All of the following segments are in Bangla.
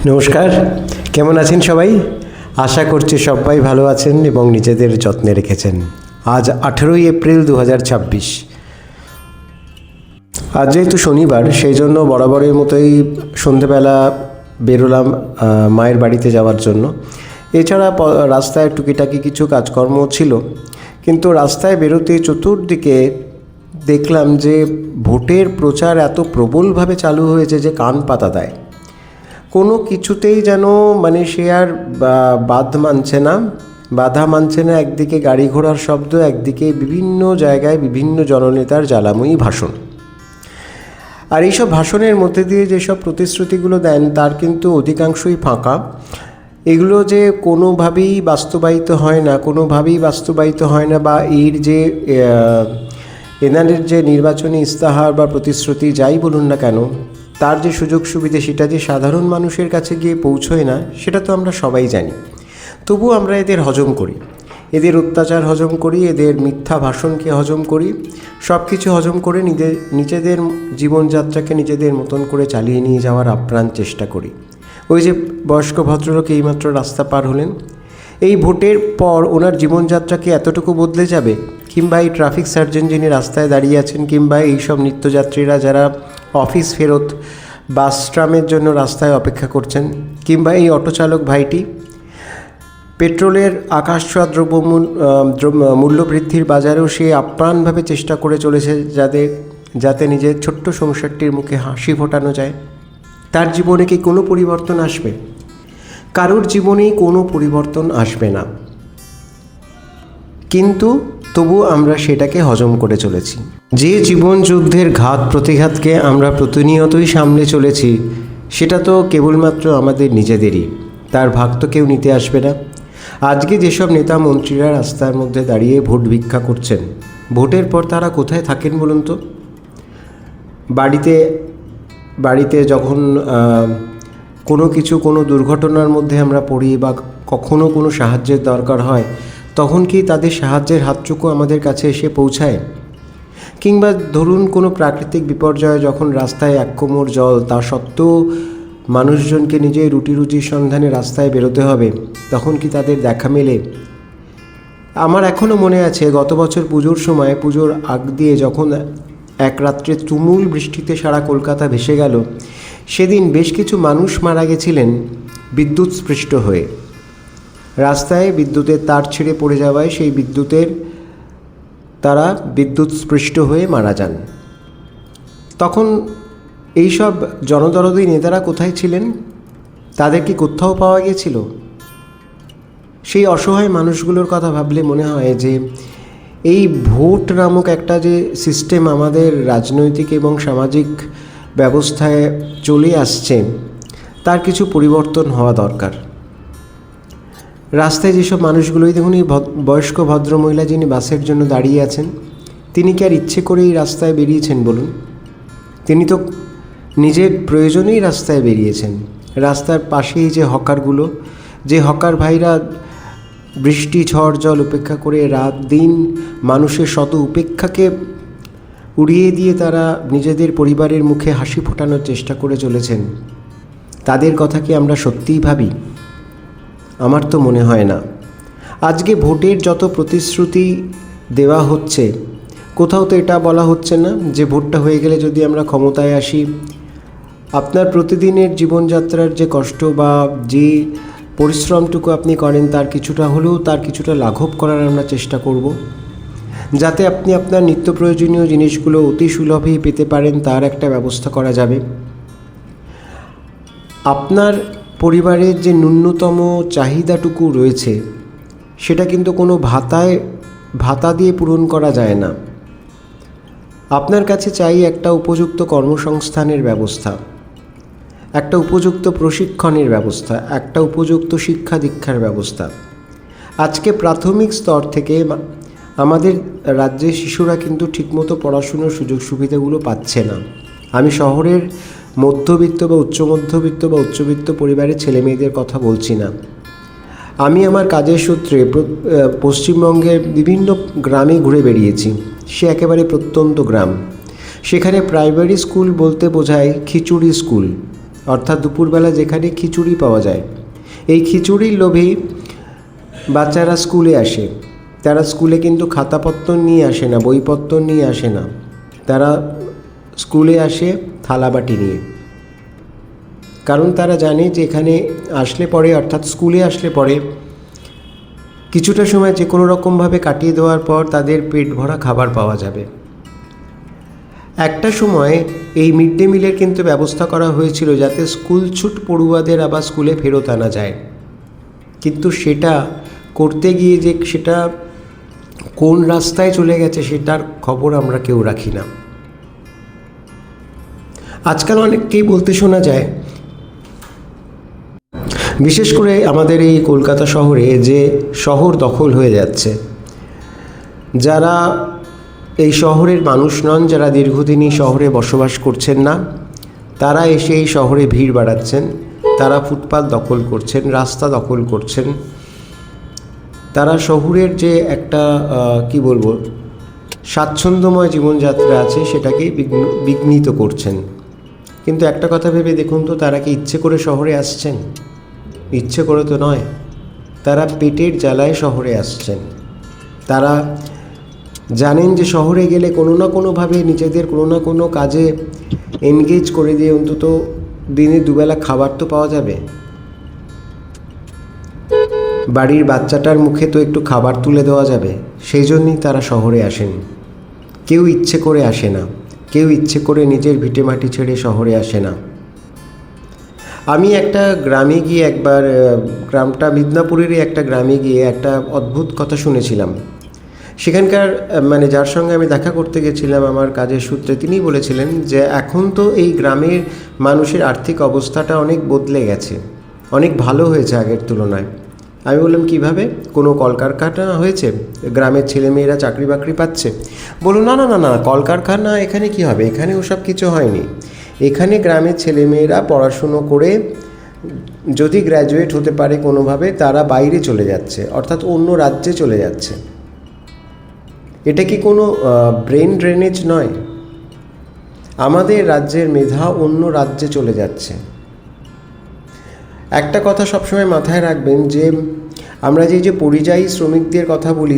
নমস্কার, কেমন আছেন সবাই? আশা করছি সবাই ভালো আছেন এবং নিজেদের যত্নে রেখেছেন। আজ 18ই এপ্রিল 2026। আজ যেহেতু শনিবার, সেই জন্য বরাবরের মতোই সন্ধেবেলা বেরোলাম মায়ের বাড়িতে যাওয়ার জন্য। এছাড়া রাস্তায় টুকিটাকি কিছু কাজকর্ম ছিল, কিন্তু রাস্তায় বেরোতে চতুর্দিকে দেখলাম যে ভোটের প্রচার এত প্রবলভাবে চালু হয়েছে যে কান পাতা দেয়। কোনো কিছুতেই যেন সে আর বাধা মানছে না। একদিকে গাড়ি ঘোড়ার শব্দ, একদিকে বিভিন্ন জায়গায় বিভিন্ন জননেতার জ্বালাময়ী ভাষণ। আর এইসব ভাষণের মধ্যে দিয়ে যেসব প্রতিশ্রুতিগুলো দেন তার কিন্তু অধিকাংশই ফাঁকা। এগুলো যে কোনোভাবেই বাস্তবায়িত হয় না, বা এর যে এনাদের যে নির্বাচনী ইস্তাহার বা প্রতিশ্রুতি যাই বলুন না কেন, তার যে সুযোগ সুবিধে সেটা যে সাধারণ মানুষের কাছে গিয়ে পৌঁছয় না, সেটা তো আমরা সবাই জানি। তবু আমরা এদের হজম করি, এদের অত্যাচার হজম করি, এদের মিথ্যা ভাষণকে হজম করি, সব কিছু হজম করে নিজেদের জীবনযাত্রাকে নিজেদের মতন করে চালিয়ে নিয়ে যাওয়ার আপ্রাণ চেষ্টা করি। ওই যে বয়স্ক ভদ্রলোক এইমাত্র রাস্তা পার হলেন, এই ভোটের পর ওনার জীবনযাত্রা কি এতটুকু বদলে যাবে? কিংবা এই ট্রাফিক সার্জন যিনি রাস্তায় দাঁড়িয়ে আছেন, কিংবা এইসব নিত্যযাত্রীরা যারা অফিস ফেরত বাস ট্রামের জন্য রাস্তায় অপেক্ষা করছেন, কিংবা এই অটোচালক ভাইটি পেট্রোলের আকাশছোঁয়া মূল্যবৃদ্ধির বাজারেও সে আপ্রাণভাবে চেষ্টা করে চলেছে যাতে নিজের ছোট্ট সংসারটির মুখে হাসি ফোটানো যায়। তার জীবনে কি কোনো পরিবর্তন আসবে? কারোর জীবনেই কোনো পরিবর্তন আসবে না, কিন্তু তবু আমরা সেটাকে হজম করে চলেছি। যে জীবন যুদ্ধের ঘাত প্রতিঘাতকে আমরা প্রতিনিয়তই সামনে চলেছি, সেটা তো কেবলমাত্র আমাদের নিজেদেরই। তার ভাগ তো কেউ নিতে আসবে না। আজকে যেসব নেতা মন্ত্রীরা রাস্তার মধ্যে দাঁড়িয়ে ভোট ভিক্ষা করছেন, ভোটের পর তারা কোথায় থাকেন বলুন তো? বাড়িতে যখন কোনো দুর্ঘটনার মধ্যে আমরা পড়ি বা কখনো কোনো সাহায্যের দরকার হয়, তখন কি তাদের সাহায্যের হাতটুকু আমাদের কাছে এসে পৌঁছায়? কিংবা ধরুন কোনো প্রাকৃতিক বিপর্যয়ে যখন রাস্তায় এক কোমর জল, তা সত্ত্বেও মানুষজনকে নিজের রুটির সন্ধানে রাস্তায় বেরোতে হবে, তখন কি তাদের দেখা মেলে? আমার এখনও মনে আছে, গত বছর পুজোর আগ দিয়ে যখন এক রাত্রে তুমুল বৃষ্টিতে সারা কলকাতা ভেসে গেল, সেদিন বেশ কিছু মানুষ মারা গেছিলেন বিদ্যুৎস্পৃষ্ট হয়ে। রাস্তায় বিদ্যুতের তার ছিঁড়ে পড়ে যাওয়ায় তারা বিদ্যুৎস্পৃষ্ট হয়ে মারা যান। তখন এইসব জনদরদী নেতারা কোথায় ছিলেন? তাদের কি কোথাও পাওয়া গিয়েছিল? সেই অসহায় মানুষগুলোর কথা ভাবলে মনে হয় যে এই ভোট নামক একটা যে সিস্টেম আমাদের রাজনৈতিক এবং সামাজিক ব্যবস্থায় চলে আসছে, তার কিছু পরিবর্তন হওয়া দরকার। রাস্তায় যেসব মানুষগুলোই দেখুন, এই বয়স্ক ভদ্রমহিলা যিনি বাসের জন্য দাঁড়িয়ে আছেন, তিনি কি আর ইচ্ছে করেই রাস্তায় বেরিয়েছেন বলুন? তিনি তো নিজের প্রয়োজনেই রাস্তায় বেরিয়েছেন। রাস্তার পাশেই যে হকার ভাইরা বৃষ্টি ঝড় জল উপেক্ষা করে রাত দিন মানুষের শত উপেক্ষাকে উড়িয়ে দিয়ে তারা নিজেদের পরিবারের মুখে হাসি ফোটানোর চেষ্টা করে চলেছেন, তাদের কথা কি আমরা সত্যিই ভাবি? আমার তো মনে হয় না। আজকে ভোটের যত প্রতিশ্রুতি দেওয়া হচ্ছে, কোথাও তো এটা বলা হচ্ছে না যে ভোটটা হয়ে গেলে যদি আমরা ক্ষমতায় আসি, আপনার প্রতিদিনের জীবনযাত্রার যে কষ্ট বা যে পরিশ্রমটুকু আপনি করেন তার কিছুটা লাঘব করার আমরা চেষ্টা করব, যাতে আপনি আপনার নিত্য প্রয়োজনীয় জিনিসগুলো অতি সুলভেই পেতে পারেন, তার একটা ব্যবস্থা করা যাবে। আপনার পরিবারের যে ন্যূনতম চাহিদাটুকু রয়েছে, সেটা কিন্তু কোনো ভাতা দিয়ে পূরণ করা যায় না। আপনার কাছে চাই একটা উপযুক্ত কর্মসংস্থানের ব্যবস্থা, একটা উপযুক্ত প্রশিক্ষণের ব্যবস্থা, একটা উপযুক্ত শিক্ষা দীক্ষার ব্যবস্থা। আজকে প্রাথমিক স্তর থেকে আমাদের রাজ্যের শিশুরা কিন্তু ঠিকমতো পড়াশুনোর সুযোগ সুবিধাগুলো পাচ্ছে না। আমি শহরের মধ্যবিত্ত বা উচ্চবিত্ত পরিবারের ছেলেমেয়েদের কথা বলছি না। আমি আমার কাজের সূত্রে পশ্চিমবঙ্গের বিভিন্ন গ্রামে ঘুরে বেরিয়েছি। সে একেবারে প্রত্যন্ত গ্রাম। সেখানে প্রাইমারি স্কুল বলতে বোঝায় খিচুড়ি স্কুল। অর্থাৎ দুপুরবেলা যেখানে খিচুড়ি পাওয়া যায়, এই খিচুড়ির লোভেই বাচ্চারা স্কুলে আসে। তারা স্কুলে কিন্তু খাতাপত্র নিয়ে আসে না, বইপত্র নিয়ে আসে না, তারা স্কুলে আসে থালাবাটি নিয়ে। কারণ তারা জানে যে এখানে আসলে পরে, অর্থাৎ স্কুলে আসলে পরে কিছুটা সময় যে কোনো রকমভাবে কাটিয়ে দেওয়ার পর তাদের পেট ভরা খাবার পাওয়া যাবে। একটা সময় এই মিড ডে মিলের কিন্তু ব্যবস্থা করা হয়েছিল যাতে স্কুল ছুট পড়ুয়াদের আবার স্কুলে ফেরত আনা যায়, কিন্তু সেটা করতে গিয়ে যে সেটা কোন রাস্তায় চলে গেছে সেটার খবর আমরা কেউ রাখি না। আজকাল অনেককেই বলতে শোনা যায়, বিশেষ করে আমাদের এই কলকাতা শহরে, যে শহর দখল হয়ে যাচ্ছে। যারা এই শহরের মানুষ নন, যারা দীর্ঘদিনই শহরে বসবাস করছেন না, তারা এসে এই শহরে ভিড় বাড়াচ্ছেন, তারা ফুটপাত দখল করছেন, রাস্তা দখল করছেন, তারা শহরের যে একটা কি বলবো স্বাচ্ছন্দ্যময় জীবনযাত্রা আছে সেটাকে বিঘ্নিত করছেন। কিন্তু একটা কথা ভেবে দেখুন তো, তারা কি ইচ্ছে করে শহরে আসছেন? ইচ্ছে করে তো নয়, তারা পেটের জ্বালায় শহরে আসছেন। তারা জানেন যে শহরে গেলে কোনো না কোনোভাবে নিজেদের কোনো না কোনো কাজে এনগেজ করে দিয়ে অন্তত দিনে দুবেলা খাবার তো পাওয়া যাবে, বাড়ির বাচ্চাটার মুখে তো একটু খাবার তুলে দেওয়া যাবে। সেই জন্যই তারা শহরে আসেন। কেউ ইচ্ছে করে আসে না, কেউ ইচ্ছে করে নিজের ভিটেমাটি ছেড়ে শহরে আসে না। আমি একটা গ্রামে গিয়ে একবার, গ্রামটা মিদনাপুরেরই একটা গ্রামে গিয়ে একটা অদ্ভুত কথা শুনেছিলাম। সেখানকার মানে যার সঙ্গে আমি দেখা করতে গেছিলাম আমার কাজের সূত্রে, তিনি বলেছিলেন যে এখন তো এই গ্রামের মানুষের আর্থিক অবস্থাটা অনেক বদলে গেছে, অনেক ভালো হয়েছে আগের তুলনায়। আমি বললাম কীভাবে? কোনো কলকারখানা হয়েছে, গ্রামের ছেলেমেয়েরা চাকরি বাকরি পাচ্ছে? বলুন না না না না, কলকারখানা এখানে কি হবে, এখানে ওসব কিছু হয়নি। এখানে গ্রামের ছেলেমেয়েরা পড়াশুনো করে যদি গ্র্যাজুয়েট হতে পারে কোনোভাবে, তারা বাইরে চলে যাচ্ছে, অর্থাৎ অন্য রাজ্যে চলে যাচ্ছে। এটা কি কোনো ব্রেন ড্রেনেজ নয়? আমাদের রাজ্যের মেধা অন্য রাজ্যে চলে যাচ্ছে। একটা কথা সবসময় মাথায় রাখবেন যে আমরা যে পরিযায়ী শ্রমিকদের কথা বলি,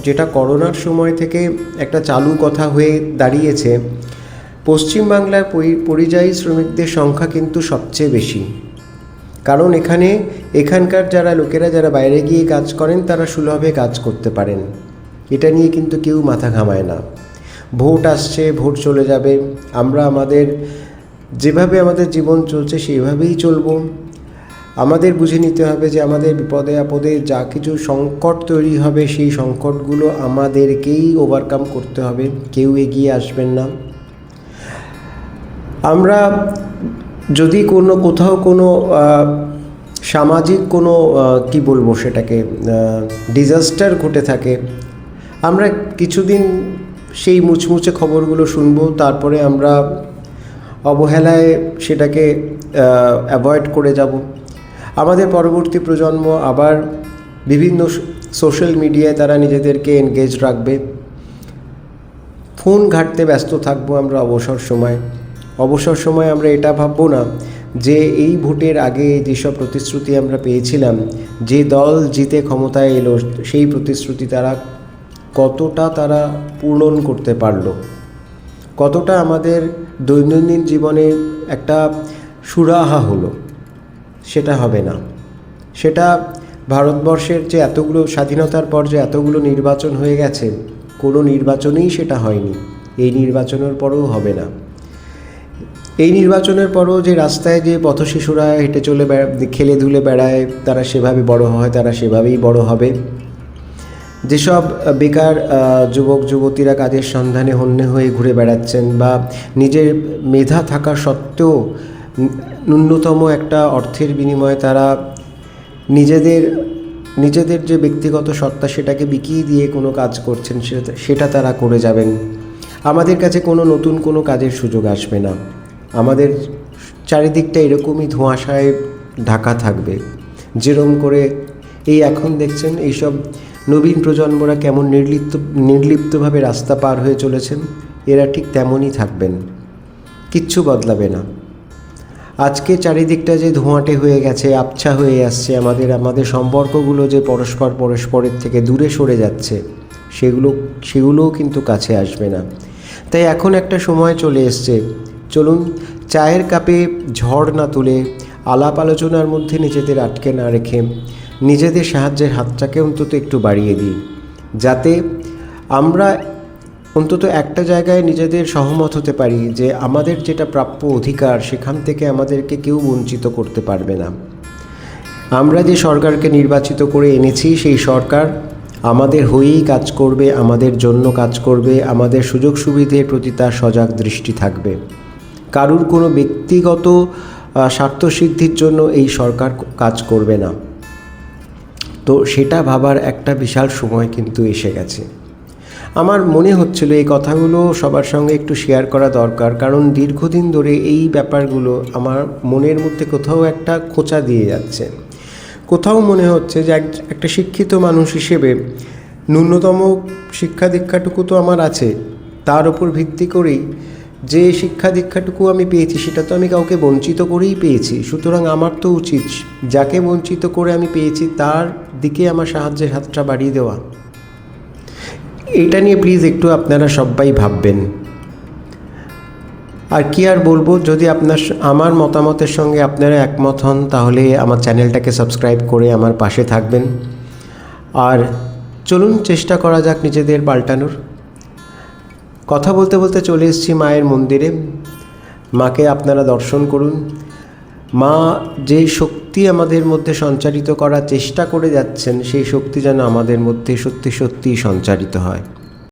যেটা করোনার সময় থেকে একটা চালু কথা হয়ে দাঁড়িয়েছে, পশ্চিমবাংলার পরিযায়ী শ্রমিকদের সংখ্যা কিন্তু সবচেয়ে বেশি। কারণ এখানকার যারা লোকেরা যারা বাইরে গিয়ে কাজ করেন তারা সুলভে কাজ করতে পারেন, এটা নিয়ে কিন্তু কেউ মাথা ঘামায় না। ভোট আসছে, ভোট চলে যাবে, আমরা যেভাবে আমাদের জীবন চলছে সেইভাবেই চলবো। আমাদের বুঝে নিতে হবে যে আমাদের বিপদে আপদে যা কিছু সংকট তৈরি হবে সেই সংকটগুলো আমাদেরকেই ওভারকাম করতে হবে, কেউ এগিয়ে আসবেন না। আমরা যদি কোথাও কোনো সামাজিক কোনো কি বলবো সেটাকে ডিজাস্টার ঘটে থাকে, আমরা কিছুদিন সেই মুচমুচে খবরগুলো শুনবো, তারপরে আমরা অবহেলায় সেটাকে অ্যাভয়েড করে যাব। আমাদের পরবর্তী প্রজন্ম আবার বিভিন্ন সোশ্যাল মিডিয়ায় তারা নিজেদেরকে এনগেজ রাখবে, ফোন ঘাঁটতে ব্যস্ত থাকবো আমরা অবসর সময় আমরা এটা ভাববো না যে এই ভোটের আগে যেসব প্রতিশ্রুতি আমরা পেয়েছিলাম, যে দল জিতে ক্ষমতায় এলো, সেই প্রতিশ্রুতি কতটা তারা পূরণ করতে পারলো, কতটা আমাদের দৈনন্দিন জীবনে একটা সুরাহা হলো। সেটা হবে না। সেটা ভারতবর্ষের যে এতগুলো স্বাধীনতার পর যে এতগুলো নির্বাচন হয়ে গেছে, কোনো নির্বাচনেই সেটা হয়নি, এই নির্বাচনের পরেও হবে না। এই নির্বাচনের পরও যে রাস্তায় যে পথশিশুরা হেঁটে চলে খেলে ধুলে বেড়ায়, তারা সেভাবে বড় হয়, তারা সেভাবেই বড় হবে। যেসব বেকার যুবক যুবতীরা কাজের সন্ধানে হন্যে হয়ে ঘুরে বেড়াচ্ছেন, বা নিজের মেধা থাকা সত্ত্বেও ন্যূনতম একটা অর্থের বিনিময়ে তারা নিজেদের যে ব্যক্তিগত সত্তা সেটাকে বিকিয়ে দিয়ে কোনো কাজ করছেন, সেটা তারা করে যাবেন। আমাদের কাছে নতুন কোনো কাজের সুযোগ আসবে না। আমাদের চারিদিকটা এরকমই ধোঁয়াশায় ঢাকা থাকবে। যেরকম করে এই এখন দেখছেন এইসব নবীন প্রজন্মরা কেমন নির্লিপ্তভাবে রাস্তা পার হয়ে চলেছেন, এরা ঠিক তেমনই থাকবেন, কিচ্ছু বদলাবে না। আজকে চারিদিকটা যে ধোঁয়াটে হয়ে গেছে, আবছা হয়ে আসছে, আমাদের সম্পর্কগুলো যে পরস্পরের থেকে দূরে সরে যাচ্ছে, সেগুলোও কিন্তু কাছে আসবে না। তাই এখন একটা সময় চলে এসছে, চলুন চায়ের কাপে ঝড় না তুলে, আলাপ আলোচনার মধ্যে নিজেদের আটকে না রেখে নিজেদের সাহায্যের হাতটাকে অন্তত একটু বাড়িয়ে দিই, যাতে আমরা অন্তত একটা জায়গায় নিজেদের সহমত হতে পারি যে আমাদের যেটা প্রাপ্য অধিকার, সেখান থেকে আমাদেরকে কেউ বঞ্চিত করতে পারবে না। আমরা যে সরকারকে নির্বাচিত করে এনেছি, সেই সরকার আমাদের হয়েই কাজ করবে, আমাদের জন্য কাজ করবে, আমাদের সুযোগ সুবিধের প্রতি তার সজাগ দৃষ্টি থাকবে। কারুর কোনো ব্যক্তিগত স্বার্থসিদ্ধির জন্য এই সরকার কাজ করবে না। তো সেটা ভাবার একটা বিশাল সময় কিন্তু এসে গেছে। আমার মনে হচ্ছিল এই কথাগুলো সবার সঙ্গে একটু শেয়ার করা দরকার, কারণ দীর্ঘদিন ধরে এই ব্যাপারগুলো আমার মনের মধ্যে কোথাও একটা খোঁচা দিয়ে যাচ্ছে। কোথাও মনে হচ্ছে যে একটা শিক্ষিত মানুষ হিসেবে ন্যূনতম শিক্ষা দীক্ষাটুকু তো আমার আছে, তার উপর ভিত্তি করেই যে শিক্ষা দীক্ষাটুকু আমি পেয়েছি সেটা তো আমি কাউকে বঞ্চিত করেই পেয়েছি। সুতরাং আমার তো উচিত যাকে বঞ্চিত করে আমি পেয়েছি তার দিকে আমার সাহায্যের হাতটা বাড়িয়ে দেওয়া। এটা নিয়ে প্লিজ একটু আপনারা সবাই ভাববেন। আর কি আর বলবো, যদি আমার মতামতের সঙ্গে আপনারা একমত হন তাহলে আমার চ্যানেলটাকে সাবস্ক্রাইব করে আমার পাশে থাকবেন। আর চলুন চেষ্টা করা যাক নিজেদের পাল্টানোর। কথা বলতে বলতে চলে এসেছি মায়ের মন্দিরে। মাকে আপনারা দর্শন করুন। মা যে শক্তি আমাদের মধ্যে সঞ্চারিত করার চেষ্টা করে যাচ্ছেন, সেই শক্তি যেন আমাদের মধ্যে সত্যি সত্যিই সঞ্চারিত হয়।